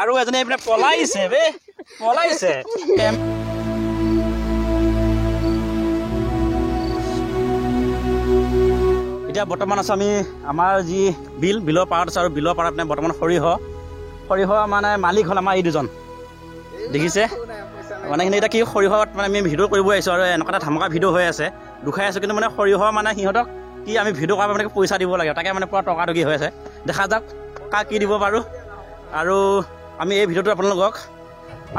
আৰু এজনী এইপিনে পলাইছে বে পলাইছে এতিয়া বৰ্তমান আছো আমি আমাৰ যি বিলৰ পাৰত আছো আৰু বিলৰ পাৰত বৰ্তমান সৰিয়হ মানে মালিক হ'ল আমাৰ এই দুজন দেখিছে মানে কিন্তু এতিয়া কি সৰিয়হত মানে আমি ভিডিঅ' কৰিব আহিছোঁ আৰু এনেকুৱা এটা ধামাকা ভিডিঅ' হৈ আছে দুখাই আছোঁ কিন্তু মানে সৰিয়হ মানে সিহঁতক কি আমি ভিডিঅ' কৰাৰ মানে পইচা দিব লাগে তাকে মানে পুৰা টকাটকি হৈ আছে দেখা যাওক কাক কি দিব পাৰোঁ আৰু আমি এই ভিডিঅ'টো আপোনালোকক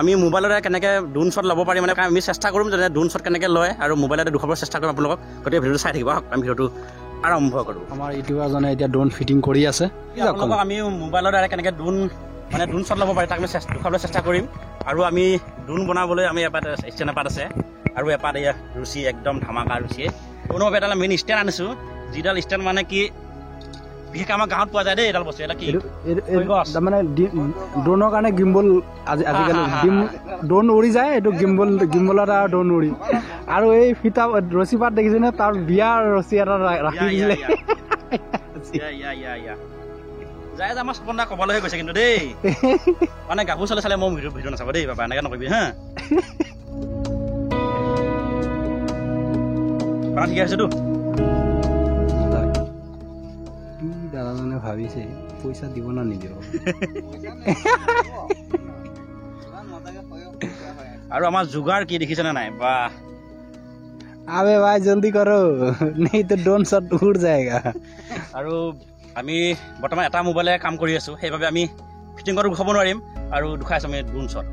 আমি মোবাইলতে কেনেকৈ ড্ৰোন শ্বট ল'ব পাৰি মানে আমি চেষ্টা কৰিম যেনে ড্ৰোন শ্বট কেনেকৈ লয় আৰু মোবাইলতে দেখুৱাব চেষ্টা কৰিম আপোনালোকক গোটেই ভিডিঅ'টো চাই থাকিব আমি ভিডিঅ'টো আৰম্ভ কৰোঁ আমাৰ ইউটিউবাৰজনে এতিয়া ড্ৰোন ফিটিং কৰি আছে আপোনালোকক আমি মোবাইলৰ দ্বাৰা কেনেকৈ ড্ৰোন শ্বট ল'ব পাৰি তাক আমি দেখুৱাবলৈ চেষ্টা কৰিম আৰু আমি ড্ৰোন বনাবলৈ আমি এপাত ষ্টেণ্ড এপাত আছে আৰু এপাত এয়া ৰুচি একদম ধামাকা ৰুচিয়ে কোনোবা এটা মেইন ষ্টেণ্ড আনিছোঁ যিডাল ষ্টেণ্ড মানে কি বিশেষকৈ আমাৰ গাঁৱত পোৱা যায় দেই এইডাল বস্তু এটা কি তাৰমানে ড্ৰোনৰ কাৰণে গিম্বল আজিকালি ড্ৰোন উৰি যায় এইটো গিম্বলত আৰু ড্ৰোন উৰি আৰু এই ফিটা ৰছী পাত দেখিছেনে তাৰ বিয়াৰ ৰছী এটা ৰাখি দিছিলে যায় যে আমাৰ সপোন এটা ক'বলৈহে গৈছে কিন্তু দেই মানে গাভৰু চলে চালে মই ভিডিঅ' নাচাব দেই বাবা এনেকৈ নকৰিবি হা ঠিক আছেতো দাদাজনে ভাবিছে পইচা দিব না নিদিব আৰু আমাৰ যোগাৰ কি দেখিছেনে নাই বা আবে ভাই জলদি কৰো नहीं तो ड्रोन शॉट उड़ जाएगा আৰু আমি বৰ্তমান এটা মোবাইলে কাম কৰি আছোঁ সেইবাবে আমি ফিটিং কৰি দেখুৱাব নোৱাৰিম আৰু দেখুৱাই আছোঁ আমি ড্ৰোন শ্বট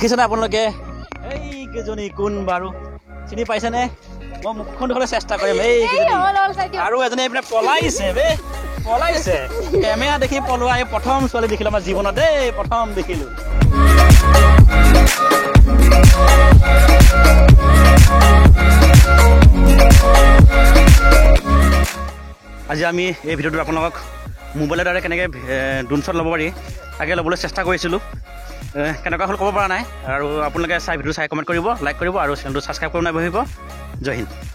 দেখিছেনে আপোনালোকে এইকেইজনী কোন বাৰু চিনি পাইছেনে মই মুখখন দেখুৱাবলৈ চেষ্টা কৰিম এইকেইজনী আৰু এজনী এইপিনে পলাইছে বে পলাইছে কেমেৰা দেখি পলোৱা এই প্ৰথম ছোৱালী দেখিলোঁ আমাৰ জীৱনত দেই প্ৰথম দেখিলোঁ আজি আমি এই ভিডিঅ'টোত আপোনালোকক মোবাইলৰ দ্বাৰা কেনেকৈ ড্ৰোন শ্বট ল'ব পাৰি তাকে ল'বলৈ চেষ্টা কৰিছিলোঁ কেনেকুৱা হ'ল ক'ব পৰা নাই আৰু আপোনালোকে ভিডিঅ' চাই কমেণ্ট কৰিব লাইক কৰিব আৰু চেনেলটো ছাবস্ক্ৰাইব কৰিব নাপাহৰিব জয় হিন্দ